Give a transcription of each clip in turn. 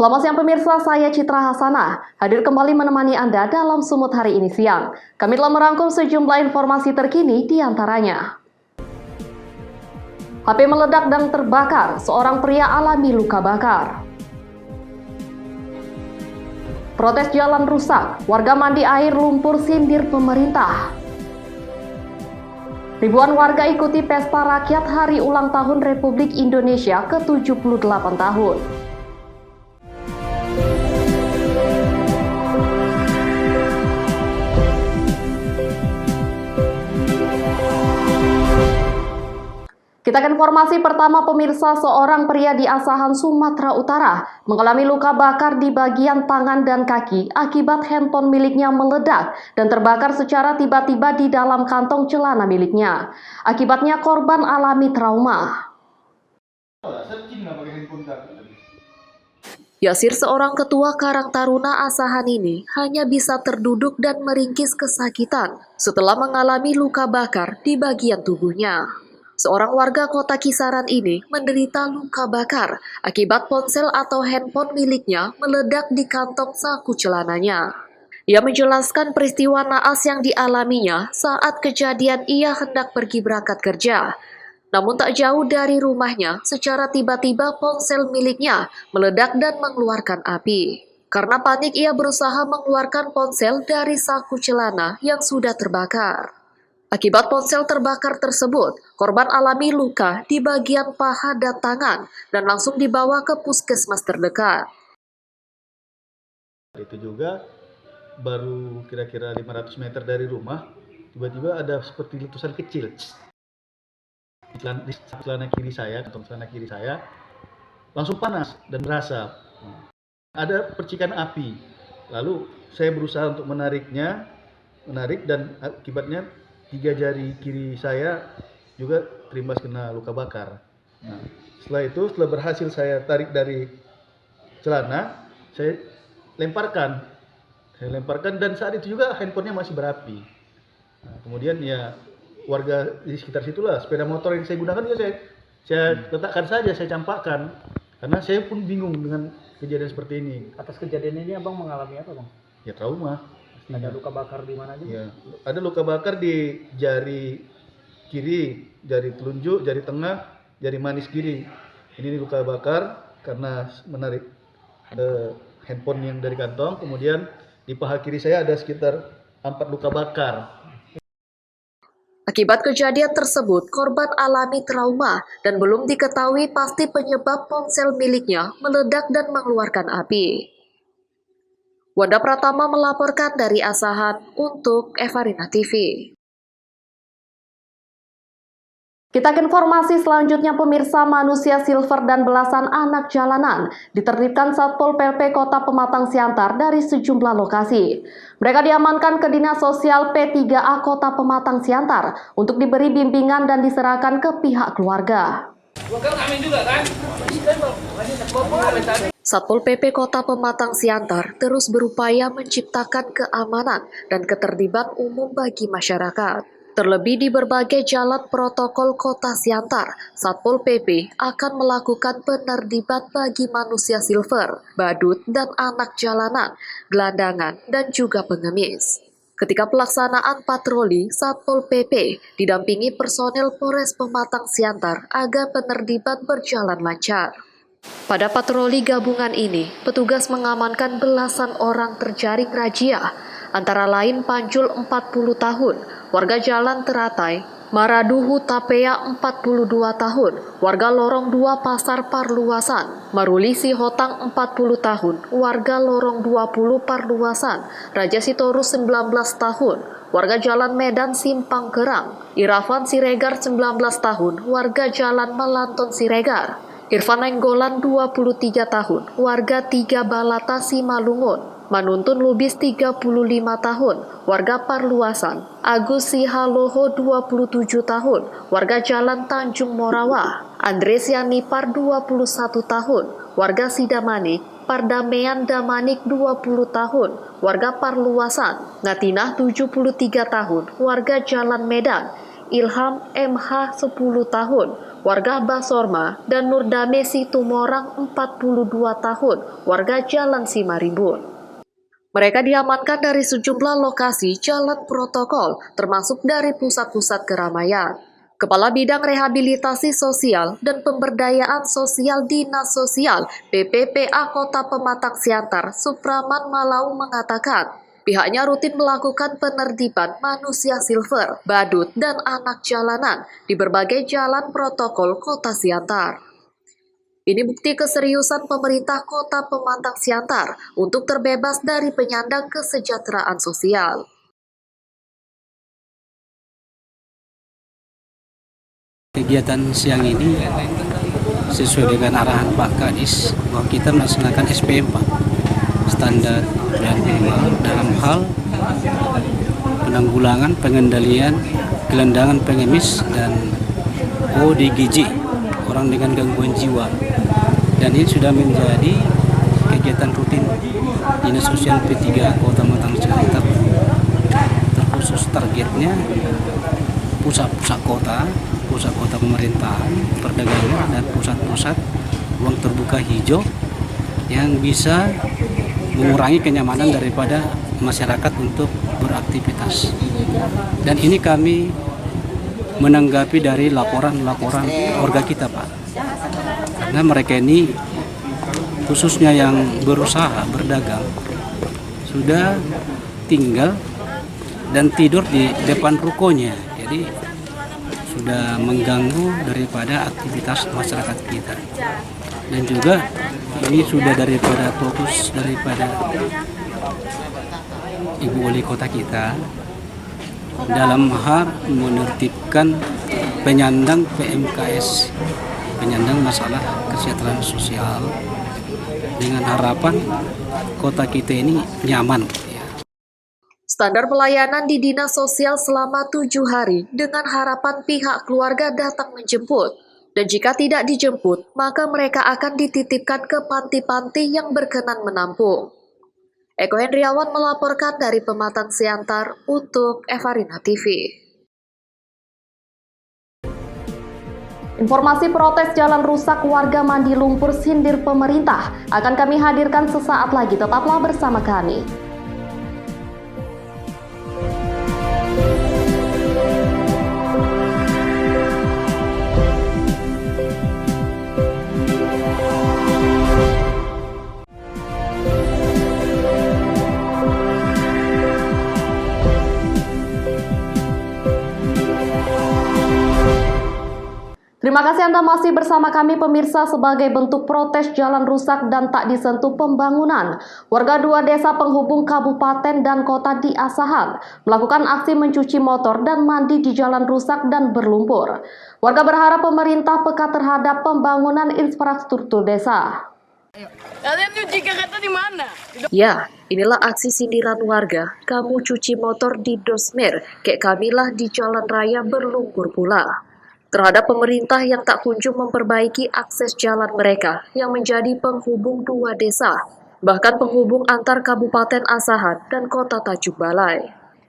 Selamat siang pemirsa, saya Citra Hasanah. Hadir kembali menemani Anda dalam Sumut hari ini siang. Kami telah merangkum sejumlah informasi terkini di antaranya. HP meledak dan terbakar, seorang pria alami luka bakar. Protes jalan rusak, warga mandi air lumpur sindir pemerintah. Ribuan warga ikuti pesta rakyat hari ulang tahun Republik Indonesia ke-78 tahun. Kita ke informasi pertama pemirsa, seorang pria di Asahan, Sumatera Utara mengalami luka bakar di bagian tangan dan kaki akibat handphone miliknya meledak dan terbakar secara tiba-tiba di dalam kantong celana miliknya. Akibatnya korban alami trauma. Yasir, seorang ketua Karang Taruna Asahan ini, hanya bisa terduduk dan meringkis kesakitan setelah mengalami luka bakar di bagian tubuhnya. Seorang warga kota Kisaran ini menderita luka bakar akibat ponsel atau handphone miliknya meledak di kantong saku celananya. Ia menjelaskan peristiwa naas yang dialaminya saat kejadian ia hendak pergi berangkat kerja. Namun tak jauh dari rumahnya, secara tiba-tiba ponsel miliknya meledak dan mengeluarkan api. Karena panik, ia berusaha mengeluarkan ponsel dari saku celana yang sudah terbakar. Akibat ponsel terbakar tersebut, korban alami luka di bagian paha dan tangan dan langsung dibawa ke puskesmas terdekat. Itu juga baru kira-kira 500 meter dari rumah, tiba-tiba ada seperti letusan kecil. Di celana kiri saya, kantong celana kiri saya, langsung panas dan berasap. Ada percikan api. Lalu saya berusaha untuk menarik dan akibatnya 3 jari kiri saya juga terimbas kena luka bakar. Nah, setelah berhasil saya tarik dari celana, saya lemparkan dan saat itu juga handphonenya masih berapi. Nah, kemudian ya warga di sekitar situlah, sepeda motor yang saya gunakan juga saya letakkan saja, saya campakkan karena saya pun bingung dengan kejadian seperti ini. Atas kejadian ini abang mengalami apa bang? Ya trauma. Ada luka bakar di mana aja? Ya, ada luka bakar di jari kiri, jari telunjuk, jari tengah, jari manis kiri. Ini luka bakar karena menarik handphone yang dari kantong. Kemudian di paha kiri saya ada sekitar 4 luka bakar. Akibat kejadian tersebut, korban alami trauma dan belum diketahui pasti penyebab ponsel miliknya meledak dan mengeluarkan api. Wanda Pratama melaporkan dari Asahan untuk Evarina TV. Kita ke informasi selanjutnya pemirsa, manusia silver dan belasan anak jalanan ditertibkan Satpol PP Kota Pematang Siantar dari sejumlah lokasi. Mereka diamankan ke Dinas Sosial P3A Kota Pematang Siantar untuk diberi bimbingan dan diserahkan ke pihak keluarga. Satpol PP Kota Pematang Siantar terus berupaya menciptakan keamanan dan ketertiban umum bagi masyarakat. Terlebih di berbagai jalan protokol Kota Siantar, Satpol PP akan melakukan penertiban bagi manusia silver, badut, dan anak jalanan, gelandangan, dan juga pengemis. Ketika pelaksanaan patroli, Satpol PP didampingi personel Polres Pematang Siantar agar penertiban berjalan lancar. Pada patroli gabungan ini, petugas mengamankan belasan orang terjaring razia, antara lain Panjul 40 tahun, warga Jalan Teratai, Maraduhu Tapea 42 tahun, warga Lorong 2 Pasar Parluasan, Maruli Sihotang 40 tahun, warga Lorong 20 Parluasan, Raja Sitorus 19 tahun, warga Jalan Medan Simpang Kerang, Irafan Siregar 19 tahun, warga Jalan Melanton Siregar, Irfan Nenggolan 23 tahun, warga 3 Balata Simalungun, Manuntun Lubis 35 tahun, warga Parluasan, Agus Sihaloho 27 tahun, warga Jalan Tanjung Morawa, Andres Yanipar 21 tahun, warga Sidamanik, Pardamean Damanik 20 tahun, warga Parluasan, Ngatinah 73 tahun, warga Jalan Medan, Ilham MH 10 tahun, warga Basorma, dan Nurdame Situmorang 42 tahun, warga Jalan Simarimbun. Mereka diamankan dari sejumlah lokasi jalan protokol, termasuk dari pusat-pusat keramaian. Kepala Bidang Rehabilitasi Sosial dan Pemberdayaan Sosial Dinas Sosial PPPA Kota Pematang Siantar, Supraman Malau mengatakan, pihaknya rutin melakukan penertiban manusia silver, badut, dan anak jalanan di berbagai jalan protokol Kota Siantar. Ini bukti keseriusan pemerintah Kota Pematang Siantar untuk terbebas dari penyandang kesejahteraan sosial. Kegiatan siang ini sesuai dengan arahan Pak Kadis bahwa kita melaksanakan SPM Pak, standar dan dalam hal penanggulangan, pengendalian, gelandangan pengemis dan ODGJ, orang dengan gangguan jiwa. Dan ini sudah menjadi kegiatan rutin Dinas Sosial P3 Kota Pematang Siantar. Terkhusus targetnya pusat-pusat kota pemerintahan, perdagangan, dan pusat-pusat ruang terbuka hijau yang bisa mengurangi kenyamanan daripada masyarakat untuk beraktivitas. Dan ini kami menanggapi dari laporan-laporan warga kita Pak. Karena mereka ini khususnya yang berusaha berdagang sudah tinggal dan tidur di depan rukonya, jadi sudah mengganggu daripada aktivitas masyarakat kita. Dan juga ini sudah daripada fokus daripada Ibu Wali Kota kita dalam hal menertibkan penyandang PMKS, penyandang masalah kesejahteraan sosial, dengan harapan kota kita ini nyaman. Standar pelayanan di Dinas Sosial selama 7 hari dengan harapan pihak keluarga datang menjemput. Dan jika tidak dijemput, maka mereka akan dititipkan ke panti-panti yang berkenan menampung. Eko Hendriawan melaporkan dari Pematang Siantar untuk Evarina TV. Informasi protes jalan rusak warga mandi lumpur sindir pemerintah akan kami hadirkan sesaat lagi. Tetaplah bersama kami. Terima kasih Anda masih bersama kami pemirsa. Sebagai bentuk protes jalan rusak dan tak disentuh pembangunan, warga 2 desa penghubung kabupaten dan kota di Asahan melakukan aksi mencuci motor dan mandi di jalan rusak dan berlumpur. Warga berharap pemerintah peka terhadap pembangunan infrastruktur desa. Kalian cuci kata di mana? Ya, inilah aksi sindiran warga. Kamu cuci motor di Dosmer, kayak kamilah di jalan raya berlumpur pula. Terhadap pemerintah yang tak kunjung memperbaiki akses jalan mereka yang menjadi penghubung 2 desa, bahkan penghubung antar Kabupaten Asahan dan Kota Tanjung Balai.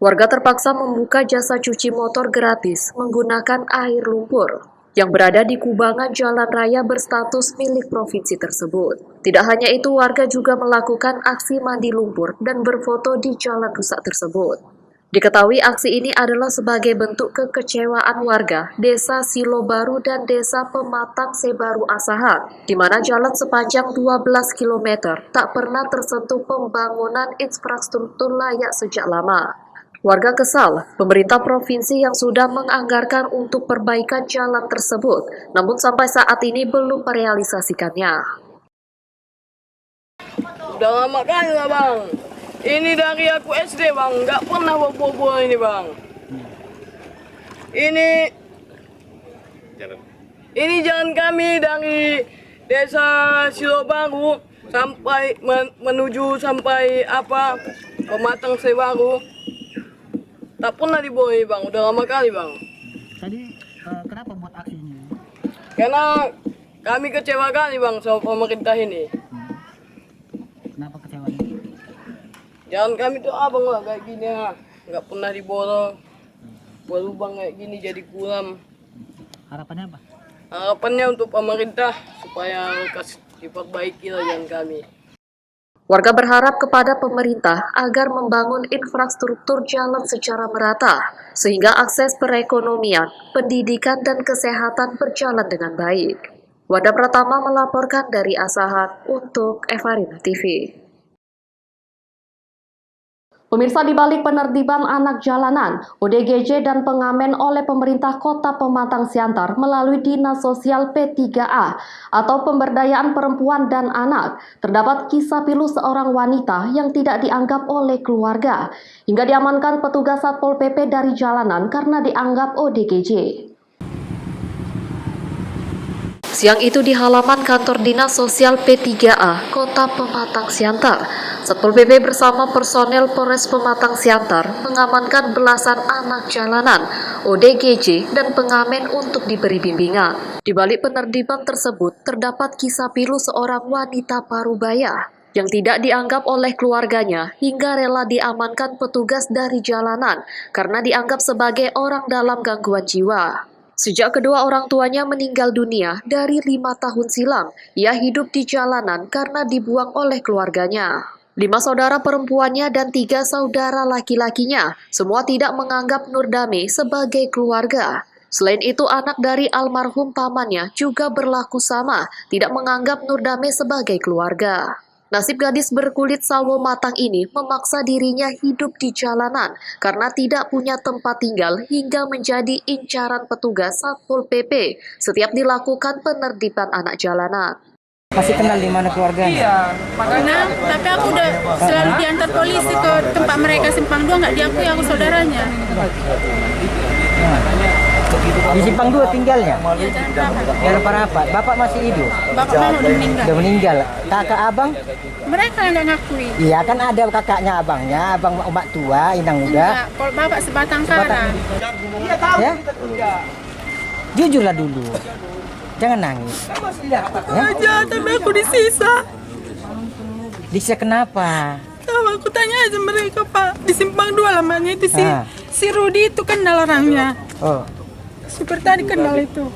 Warga terpaksa membuka jasa cuci motor gratis menggunakan air lumpur yang berada di kubangan jalan raya berstatus milik provinsi tersebut. Tidak hanya itu, warga juga melakukan aksi mandi lumpur dan berfoto di jalan rusak tersebut. Diketahui aksi ini adalah sebagai bentuk kekecewaan warga Desa Silo Baru dan Desa Pematang Sebaru Asahan, di mana jalan sepanjang 12 km tak pernah tersentuh pembangunan infrastruktur layak sejak lama. Warga kesal, pemerintah provinsi yang sudah menganggarkan untuk perbaikan jalan tersebut, namun sampai saat ini belum merealisasikannya. Udah lama kali lah bang. Ini dari aku SD bang, nggak pernah bobo ini bang. Ini jalan kami dari Desa Silobaru sampai menuju sampai Pematang Sebaru. Tak pernah dibohongi bang, udah lama kali bang. Tadi kenapa buat aksi ini? Karena kami kecewa kali bang sama pemerintah ini. Kenapa kecewa ini? Jalan kami tuh abang lah kayak gini ya, nggak pernah diborong. berlubang kayak gini jadi kurang. Harapannya apa? Harapannya untuk pemerintah supaya diperbaiki jalan kami. Warga berharap kepada pemerintah agar membangun infrastruktur jalan secara merata, sehingga akses perekonomian, pendidikan, dan kesehatan berjalan dengan baik. Wanda Pratama melaporkan dari Asahan untuk Evarina TV. Pemirsa, di balik penertiban anak jalanan, ODGJ dan pengamen oleh pemerintah Kota Pematang Siantar melalui Dinas Sosial P3A atau Pemberdayaan Perempuan dan Anak, terdapat kisah pilu seorang wanita yang tidak dianggap oleh keluarga, hingga diamankan petugas Satpol PP dari jalanan karena dianggap ODGJ. Siang itu di halaman kantor Dinas Sosial P3A, Kota Pematang Siantar, Satpol PP bersama personel Polres Pematang Siantar mengamankan belasan anak jalanan, ODGJ, dan pengamen untuk diberi bimbingan. Di balik penertiban tersebut, terdapat kisah pilu seorang wanita parubaya yang tidak dianggap oleh keluarganya hingga rela diamankan petugas dari jalanan karena dianggap sebagai orang dalam gangguan jiwa. Sejak kedua orang tuanya meninggal dunia dari 5 tahun silam, ia hidup di jalanan karena dibuang oleh keluarganya. 5 saudara perempuannya dan 3 saudara laki-lakinya, semua tidak menganggap Nurdame sebagai keluarga. Selain itu, anak dari almarhum pamannya juga berlaku sama, tidak menganggap Nurdame sebagai keluarga. Nasib gadis berkulit sawo matang ini memaksa dirinya hidup di jalanan karena tidak punya tempat tinggal hingga menjadi incaran petugas Satpol PP setiap dilakukan penertiban anak jalanan. Masih kenal di mana keluarganya? Iya, makanya tapi aku udah selalu diantar polisi ke tempat mereka Simpang 2, nggak diakui aku saudaranya. Di Simpang 2 tinggalnya? Iya, jangan berapa. Daerah Parapat. Bapak masih hidup? Bapak mana udah meninggal. Udah meninggal. Kakak abang? Mereka yang nggak ngakui. Iya kan ada kakaknya abangnya, abang umat tua, inang muda. Enggak, kalau bapak sebatang kara. Ya? Jujurlah dulu. Jangan nangis. Ya? Aja, tapi aku disisa. Disya kenapa? Tahu, aku tanya aja mereka, Pak. Di Simpang 2 lamanya itu si Rudi itu kenal orangnya. Oh. Super tadi kenal itu.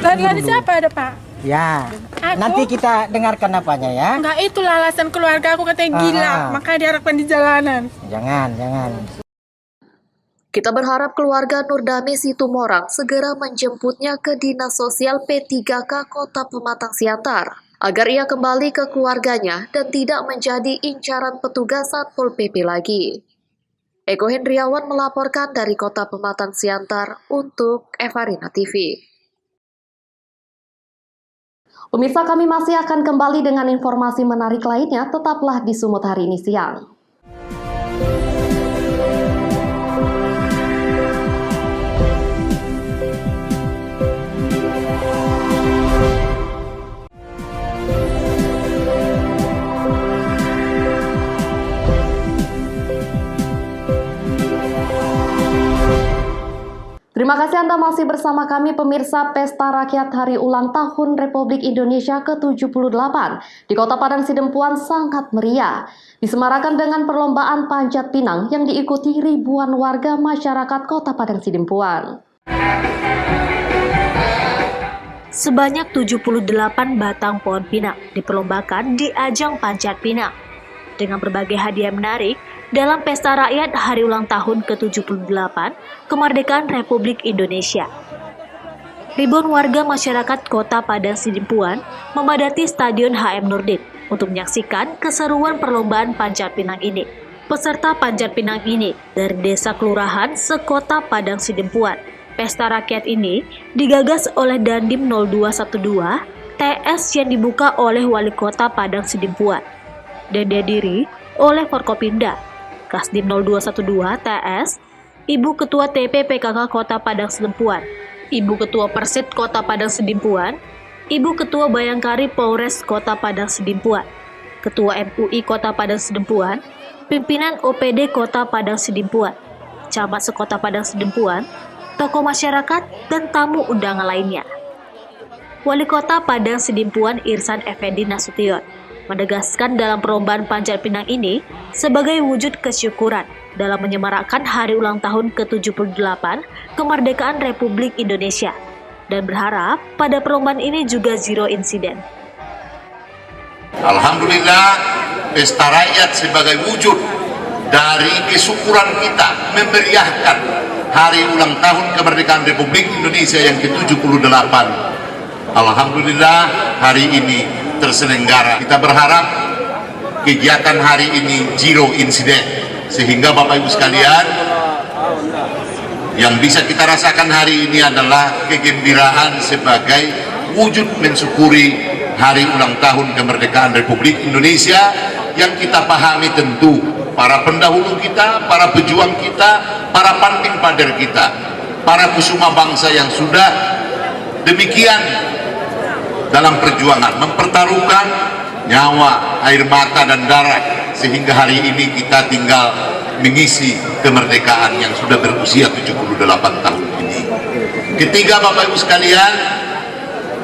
Lari-lari siapa ada, Pak? Ya. Aku? Nanti kita dengarkan apanya ya. Enggak, itulah alasan keluarga aku katanya gila, makanya diharapkan di jalanan. Jangan. Kita berharap keluarga Nurdame Situmorang segera menjemputnya ke Dinas Sosial P3K Kota Pematang Siantar, agar ia kembali ke keluarganya dan tidak menjadi incaran petugas Satpol PP lagi. Eko Hendriawan melaporkan dari Kota Pematang Siantar untuk Evarina TV. Pemirsa, kami masih akan kembali dengan informasi menarik lainnya, tetaplah di Sumut hari ini siang. Terima kasih Anda masih bersama kami pemirsa. Pesta Rakyat Hari Ulang Tahun Republik Indonesia ke-78 di Kota Padang Sidempuan sangat meriah. Disemarakan dengan perlombaan panjat pinang yang diikuti ribuan warga masyarakat Kota Padang Sidempuan. Sebanyak 78 batang pohon pinang diperlombakan di ajang panjat pinang. Dengan berbagai hadiah menarik, dalam Pesta Rakyat Hari Ulang Tahun ke-78 Kemerdekaan Republik Indonesia. Ribuan warga masyarakat Kota Padang Sidempuan memadati Stadion HM Nurdin untuk menyaksikan keseruan perlombaan panjat pinang ini. Peserta panjat pinang ini dari desa kelurahan sekota Padang Sidempuan. Pesta Rakyat ini digagas oleh Dandim 0212 TS yang dibuka oleh Wali Kota Padang Sidempuan dan dihadiri oleh Forkopimda, Kasdim 0212 TS, Ibu Ketua TP PKK Kota Padang Sidempuan, Ibu Ketua Persit Kota Padang Sidempuan, Ibu Ketua Bayangkari Polres Kota Padang Sidempuan, Ketua MUI Kota Padang Sidempuan, Pimpinan OPD Kota Padang Sidempuan, Camat Sekota Padang Sidempuan, tokoh masyarakat, dan tamu undangan lainnya. Wali Kota Padang Sidempuan Irsan Effendi Nasution menegaskan dalam perlombaan panjat pinang ini sebagai wujud kesyukuran dalam menyemarakkan hari ulang tahun ke-78 kemerdekaan Republik Indonesia dan berharap pada perlombaan ini juga zero insiden. Alhamdulillah, pesta rakyat sebagai wujud dari kesyukuran kita memeriahkan hari ulang tahun kemerdekaan Republik Indonesia yang ke-78. Alhamdulillah, hari ini terselenggara. Kita berharap kegiatan hari ini zero insiden, sehingga Bapak Ibu sekalian, yang bisa kita rasakan hari ini adalah kegembiraan sebagai wujud mensyukuri hari ulang tahun kemerdekaan Republik Indonesia yang kita pahami tentu para pendahulu kita, para pejuang kita, para panding pader kita, para kusuma bangsa yang sudah demikian dalam perjuangan mempertaruhkan nyawa, air mata dan darah sehingga hari ini kita tinggal mengisi kemerdekaan yang sudah berusia 78 tahun ini. Ketiga, Bapak Ibu sekalian,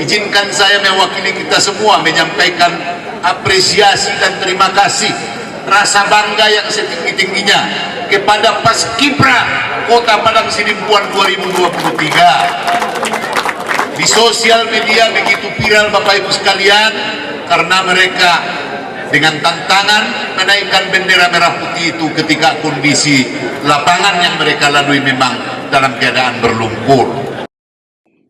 izinkan saya mewakili kita semua menyampaikan apresiasi dan terima kasih, rasa bangga yang setinggi-tingginya kepada Paskibra Kota Padang Sidimpuan 2023. Di sosial media begitu viral Bapak Ibu sekalian karena mereka dengan tantangan menaikkan bendera merah putih itu ketika kondisi lapangan yang mereka lalui memang dalam keadaan berlumpur.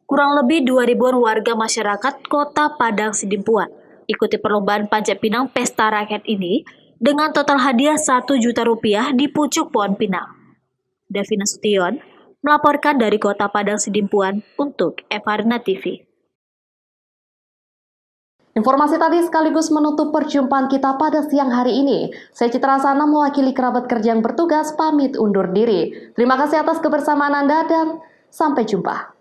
Kurang lebih 2.000-an warga masyarakat Kota Padang Sidimpuan ikuti perlombaan panjat pinang pesta rakyat ini dengan total hadiah Rp1 juta di pucuk pohon pinang. Davina Sution melaporkan dari Kota Padang Sidimpuan untuk Evarina TV. Informasi tadi sekaligus menutup perjumpaan kita pada siang hari ini. Saya Citra Sana mewakili kerabat kerja yang bertugas pamit undur diri. Terima kasih atas kebersamaan Anda dan sampai jumpa.